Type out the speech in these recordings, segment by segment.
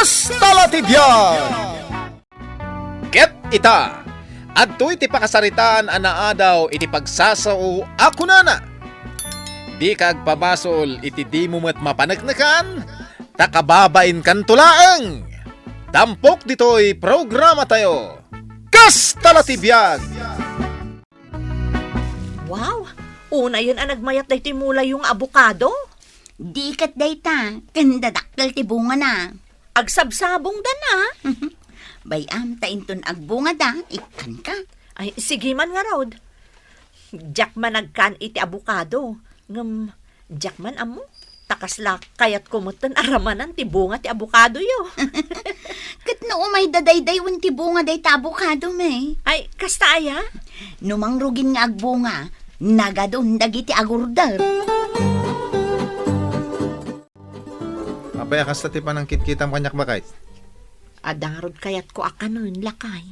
Kastalatibyan! Ket ita, adto'y ti pakasaritaan anaadaw iti pagsasao ako nana. Di kag pabasol iti di mo mat mapanagnakan, takababain kan tulaang. Tampok dito'y programa tayo. Kastalatibyan! Wow! Una yun ang nagmayat na timula yung abukado. Di kat dayta, kandadaktal ti bunga na. Agsabsabong da na. Bayam, tainton agbunga da, ikan ka. Ay, sige man nga Rod. Jack man nagkan iti abukado. Jack man amo. Takasla kayat kumutan aramanan ti bunga ti abukado yo. Kat no umay dadayday wan ti bunga day ta abukado may. Ay, kasta aya? Numang rugin nga agbunga, nagadon dagiti agurdar. Abay, kasta ti panangkit-kitang kanyak bakay. Adarod kayat ko akanon lakay.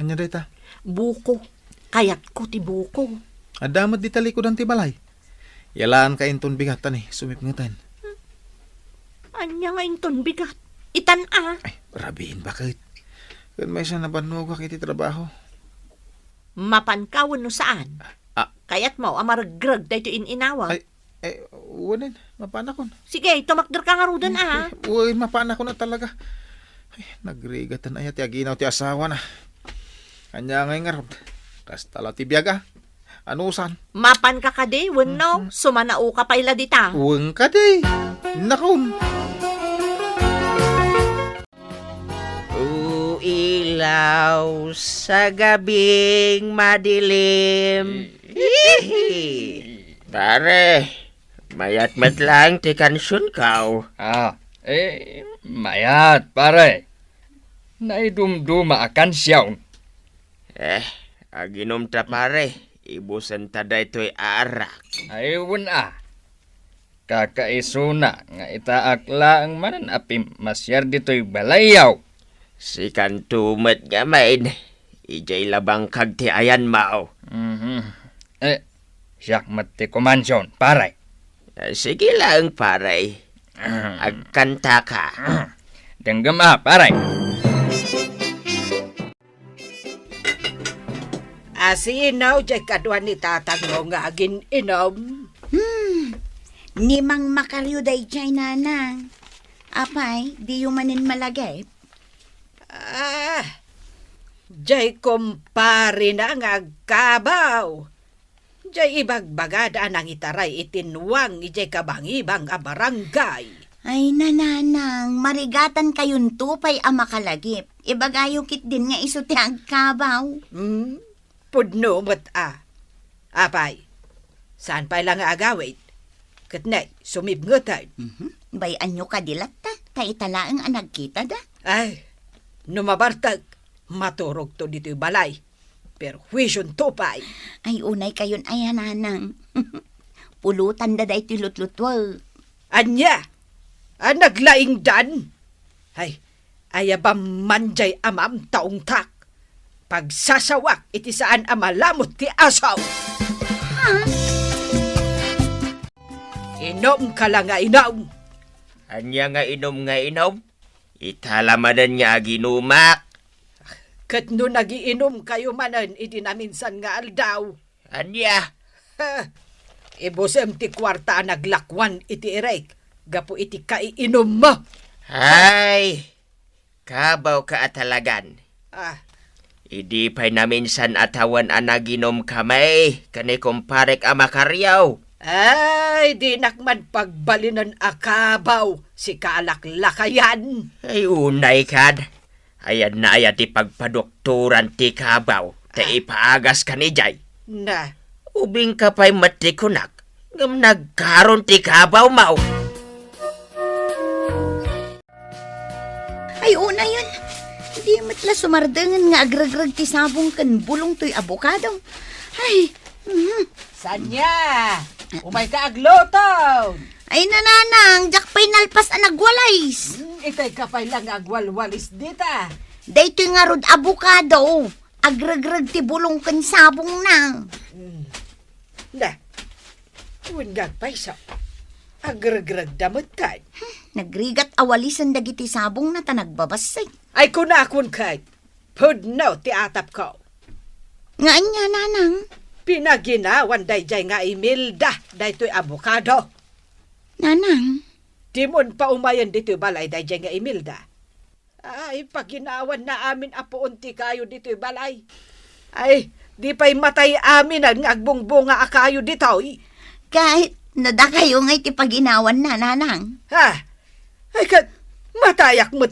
Anya dita? Buko. Kayat ko ti buko. Adamat di talikod ang tibalay. Yalaan ka inton bigatan sumipngutan. Anya nga inton bigat. Itan Ay, rabihin bakit? Kung may siya nabanog ka iti trabaho. Mapankawan no saan? Kayat mo amargrag dahito ininawa. Ay, wanin, mapanakon. Sige, tumakder ka nga rudan Uy, mapanakon na talaga. Ay, nagrigatan ayat, aginaw ti asawa na. Kanya ngay nga rod. Kastala ti biyaga. Anusan? Mapan ka kade, wano, sumanao ka pa ila dita. Uwang ka di. Nakon. Ilaw sa gabing madilim. Pare, mayat mat lang ti kansyon kaw. Mayat, pare. Naidumduma akan siyaw. Aginom ta pare. Ibusan ta daytoy arak. Ayun Kakaisuna nga itaakla ang manan apim masyar dito'y balayaw. Si kantumet nga main. Ijay labang kag ti ayan mao. Siyak mati kumansyon, pare. Sige lang pare. Agkanta ka. Denggam pare. Asinaw, jay kadwa ni tatang mo nga agin inom. Ni mang makaryo day chay nanang. Apay, di yumanin malagay. Jay kumpari na nga agkabaw. Jay ibagbagada nang itaray itinwang ijay kabangibang a barangay. Ay nananang, marigatan kayon tupay ang makalagip. Ibagayo kit din nga iso ti agkabaw. Pudno mo't Apay, saan pa lang agawit? Katnay, sumibngutan. Bayan nyo kadilat ta, taitalaang anag kita da. Ay, numabartag, maturog to dito'y balay. Pero huwisyon tupay. Ay unay kayon ay nanang. Pulutan da day tilutlutwal. Anya, naglaing dan. Ay, ayabam manjay amam taong tak. Pagsasawak iti saan amalamot ti asaw. Inom ka lang nga inaw. Anya nga inom? Italamadan nga aginumak. Kat no nagiinom kayo manan iti naminsan nga aldaw. Anya? Ibusem ti kwarta naglakwan iti erek. Gapo iti kaiinom mo. Ay, kabaw ka atalagan. Idi pa'y naminsan atawan anaginom kamay, kani kumparek amakaryaw. Ay, di nakman pagbalinan akabaw, si kaalaklakayan. Ay, unay kad. Ayan na ayat ipagpadokturan ti kabaw, ta ipaagas ka ni Jay. Na, Ubing ka pa'y matikunak, ngam nagkaroon ti kabaw mau. Ay una yun. Di matla sumardangan nga agragrag ti sabong kan bulong to'y abokado. Ay, sanya? Umay ka aglotaw. ay nananang, jak pa'y nalpas ang nagwalays. Itay ka pa'y lang agwalwalis dita. Dayto'y nga rod abokado. Agragrag ti bulong kan sabong na. Na, unggag pa'y sa agragrag damot kan. Nagrigat awalisan dagiti sabong na tanagbabasay. Ay kunakon kay. Pudno ti atap ko. Nga anya, nanang. Pinaginawan dayjay nga Imelda daytoy abukado. Nanang. Timon pa umayan dito'y balay dayjay nga Imelda. Ay, paginawan na amin apoon ti kayo dito'y balay. Ay, di pa'y matay amin ang agbongbonga akayo dito'y. Kahit nada kayo nga'y ti paginawan na, nanang. Ha? Ay, kat matayak mo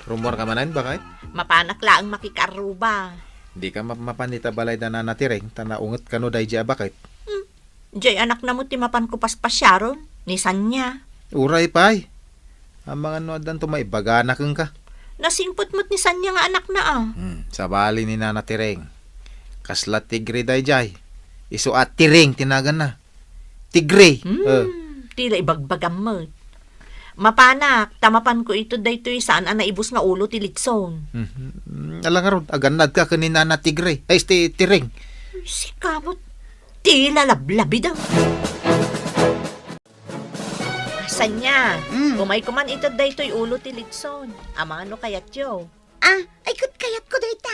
Rumor ka manan ba kay? Mapanak laang makikaruba. Di ka mapanita balay da na natireng, tanaungot ka no day bakit? Jay anak na mo ti mapan ko paspasyaron. Nisan niya. Uray pay. Ang mga noadan to may bagana kang ka. Nasimpot mo't nisan niya nga anak na ah. Sa bali ni Nana Tireng. Kasla tigre day jay. Iso at tiring tinagan na. Tigre. Tila ibagbagam mo. Mapanak, tamapan ko ito daytoy saan ang naibus nga ulo ti Litson. Alang nga ron, aganad ka ni Nana Tigre. Ay, tiring. Si kamot, tila lablabi daw. Asan niya? Umay ko man ito daytoy ulo ti Litson. Amano kayat yo? Ay kayat ko dayta,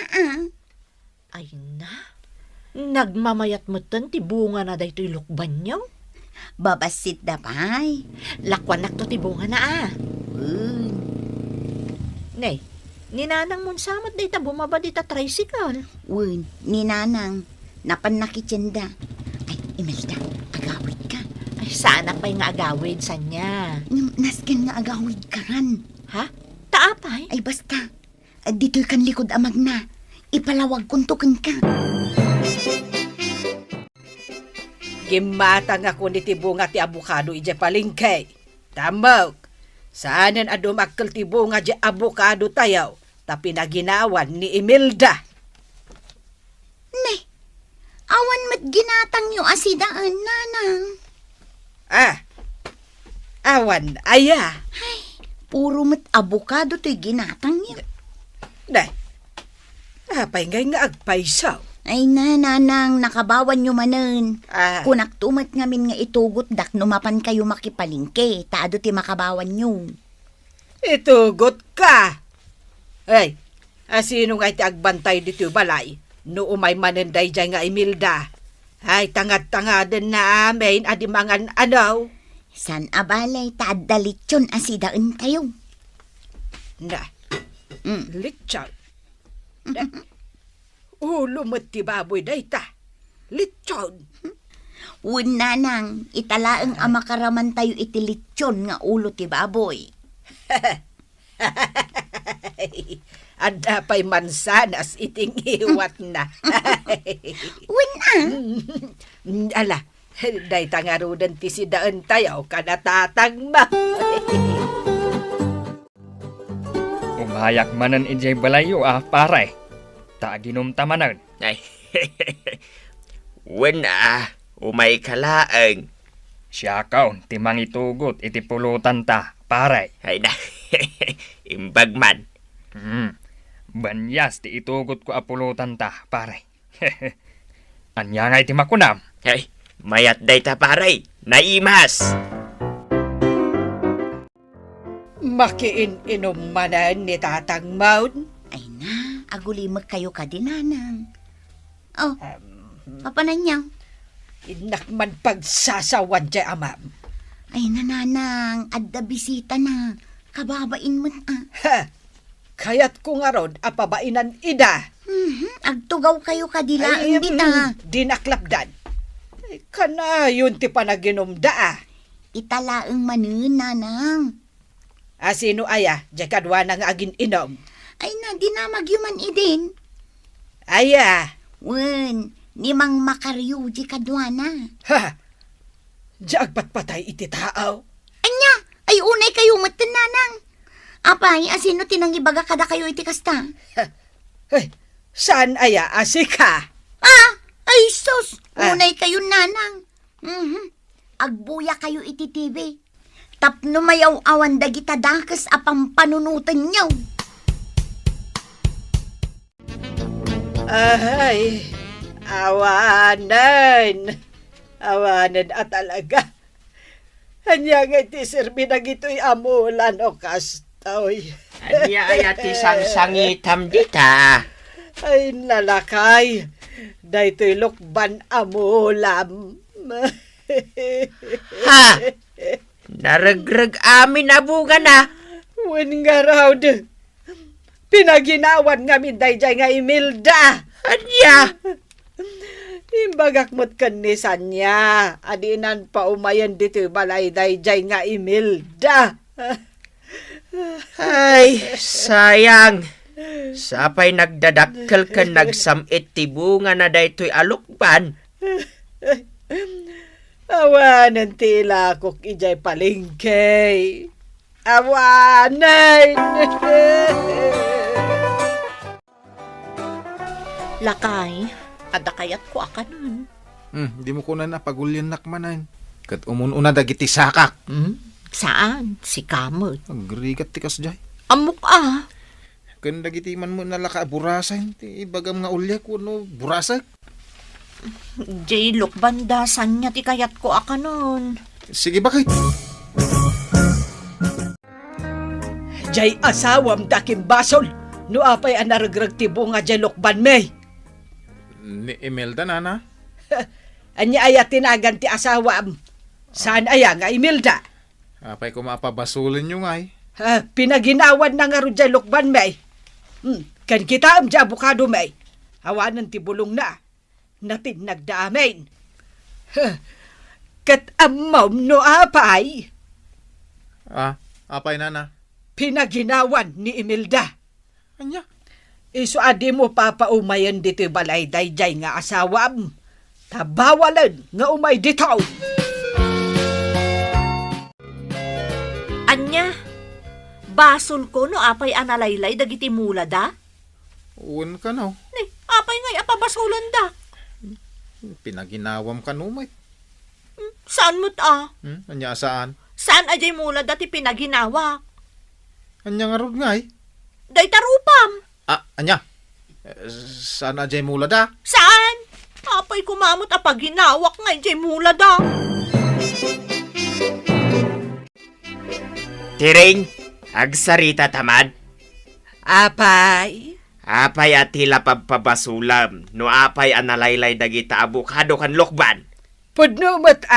Ay na. Nagmamayat mo ti bunga na daytoy lukban niyo. Babasit da pay. Lakwan nakto ti bunga na Nay, ninanang mon samat dayta bumaba dita tricycle. Ni nanang, napan nakitsenda. Ay, Imelda, agawid ka. Ay, sana pa'y nga agawid sa niya. Nasken nga agawid kan. Ha? Taapay? Ay basta, dito'y kan likod amag na. Ipalawag kuntukin ka. Gimatang ako ni tibunga ti abukado ije palingkay. Tamog. Saanan adumakkel tibunga di abukado tayaw. Tapi naginawan ni Imelda. Ne, awan mat ginatang yung asidaan, nanang. Awan, aya. Puro mat abukado to'y ginatang yun. Day, apay ngay nga agpaisaw. Ay nanang, nakabawan nyo manen. Kunak tumat ngamin nga itugot dak numapan kayo makipalingke. Taado ti makabawan nyo. Itugot ka. Ay, sino nga iti agbantay dito balay? No umay manenday dyan nga Imelda. Ay, tangad-tangadan na amin adimangan anaw. San abalay taadalityon asidaan kayo. Na, litsaw. Ulo mo't ti baboy dayta. Litsaw. Nanang, italaang amakaraman tayo itilitsyon nga ulo ti baboy. Ada pa'y mansanas iting iwat na. Ala, day tangarudan ti si daan tayo kanatatang ma. Umayak manan ijay balayo paray. Taaginom tamanan. Ay, wala, umay kalaang. Siya kaon, timang itugot, iti pulutan ta, paray. Ay na, imbagman. Banyas, ti itugot ko apulutan ta, paray. Anya nga iti makunam. Ay, mayat day ta paray, naimas. Makiin-inom manan ni Tatang Maud. Ay na, agulimag kayo ka din, nanang. Oh, papanan niya. Inakman pagsasawan dya, amam. Ay nananang, adda bisita na. Kababain mo na. Ha! Kaya't ko nga ron, apabainan ida. Agtugaw kayo kadilaan dita. Dinaklapdan. Ay, kanayon ti panaginom da. Italaang manin, nanang. Sino aya, dya kadwa na nga agin inom. Ay na, di na magyuman idin. Aya. Ni Mang Makaryo, di kadwana. Ha! Dya agpatpatay iti tao. Anya, ay unay kayo matan, nanang. Apay, asino tinangibaga kada kayo iti kasta? Ay, saan aya asika? Ay sus, unay kayo, nanang. Agbuya kayo iti TV. Tapno mayaw awan dagita dakas apang panunutan nyaw. Ay, awanan. Awanan at talaga. Anya nga iti sirbi na gito'y amulan o kastoy. Anya ay ati sang-sangitam dita. Ay nalakay. Daytoy lukban amulam. Ha? Naragrag amin na bunga na. Wen nga raw de. Pinaginawan nga min dayjay nga Imelda. Anya? Imbagak mo't kanisan niya. Adinan pa umayan dito balay dayjay nga Imelda. Ay, sayang. Sapay nagdadakkel ka nagsamit ti bunga na daytoy alukban. Awanan tila kok ijay palengke. Awanan! Lakay, adakayat ko akanon. Di mo ko na pagulyan nakmanan. Kat umununa dagiti sakak. Saan? Si Kamot. Agrigat ti kasjay. Amok ah. Kan dagiti man mo nalaka burasan. Ti bagam nga ulya ko no burasak. Jay lukbandasan niya ti kayat ko akanon. Sige bakit? Jay asawam dakim basol. No apay anaragrag ti bunga jay lukban may. Ni Imelda nana. Anya aya tinagan ti asawam. Saan aya nga Imelda? Apay ko mapabasulin nyo nga Pinaginawan na nga ro jay lukban may. Kan kita am jay abukado may. Hawanan ti bulong na. Napin nagdaamin. Kat amam no apay. Apay nana. Pinaginawan ni Imelda. Anya? Iso adi mo papaumayan dito balay dayjay nga asawam. Tabawalan nga umay dito. Anya, basol ko no apay analaylay dagiti mula da? Uwan ka no. Ni, apay ngay apabasulan da. Pinaginawam ka no may. Saan mo't ah? Anya saan? Saan ajay mula dati pinaginawa? Anya nga rod nga Day tarupam. Anya? Saan ajay mula da? Saan? Apay kumamot apaginawak nga ajay mula da. Tiring, agsarita tamad. Apay. Apay at tila pagpabasulam. No apay analaylay dagita abukado kan lukban. Pudnumot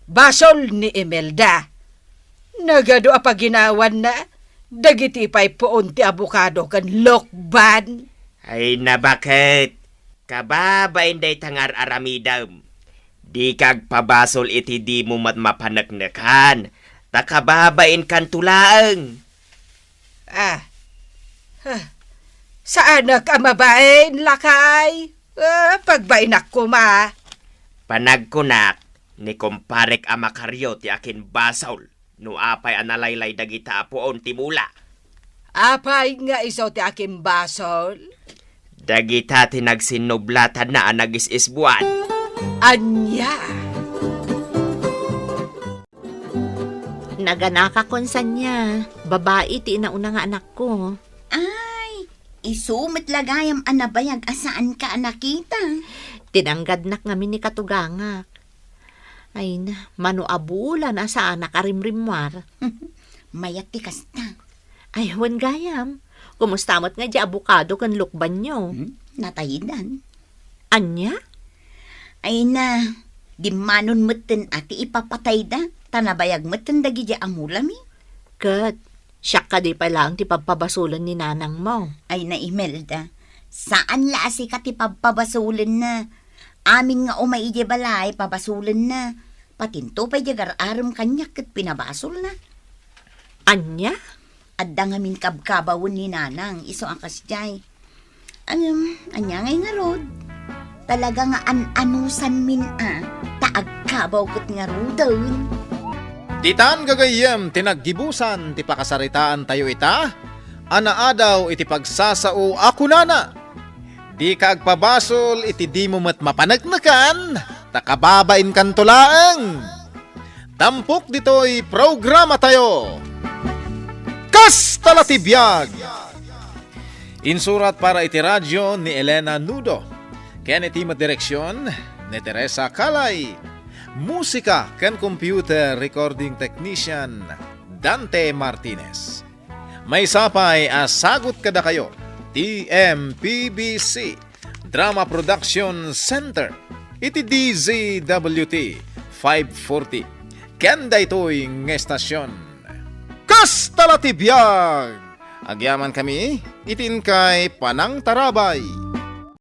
basol ni Imelda. Nagado apaginawan na. Dagiti pa'y puon ti abukado kan lokban. Ay na bakit? Kababain day tangar aramidam. Di kag pabasol iti di mo mapanagnakan. Takababain kan tulaang. Saan ka mabain, lakay? Pagbainak ko ma. Panagkunak ni kumparek amakaryo ti akin basol. No apay analaylay dagita apuon ti mula. Apay nga isaw ti aking basol. Dagita tinagsinublatan na anagis-isbuan. Anya. Naganaka konsan niya. Babae ti inauna nga anak ko. Ay, isumit lagayam anabayag asaan ka nakita. Tinanggad nga ni katugangak. Ay na, manuabulan asa anak arimrimwar. Mayat ti kasta. Ay, huwan gayam. Kumustamot nga di abukado kan lukban nyo. Natayidan. Anya? Ay na, di manon meten ati ipapatay da. Tanabayag meten dagi di amulami. Kat, siya ka di pa lang ti pagpabasulan ni nanang mo. Ay na Imelda, saan la asi ka ti pagpabasulin na? Amin nga umay ije balay, pabasulin na. Patinto pa ije gar-aram kanyak kat pinabasol na. Anya? Adda nga min kabkabawon ni nanang, iso ang kasjay. Anya ngay nga rod. Talaga nga anusan min taagkabaw kat nga rodon. Titan gagayem tinaggibusan ti pakasaritaan tayo ita. Anaadaw iti pagsasao ako nana. Di ka agpabasol iti di mo mat mapanagnakan. Takababain kan tulaang. Tampok dito'y programa tayo. Kastalatibiyag! Insurat para iti radyo ni Elena Nudo. Ken iti direksyon ni Teresa Kalay. Musika ken computer recording technician Dante Martinez. May sapay sagot kada kayo. TMPBC Drama Production Center. Iti DZWT 540. Kenda ito'y ngestasyon. Kastalatibiyag! Agyaman kami, itin kay Panang Tarabay.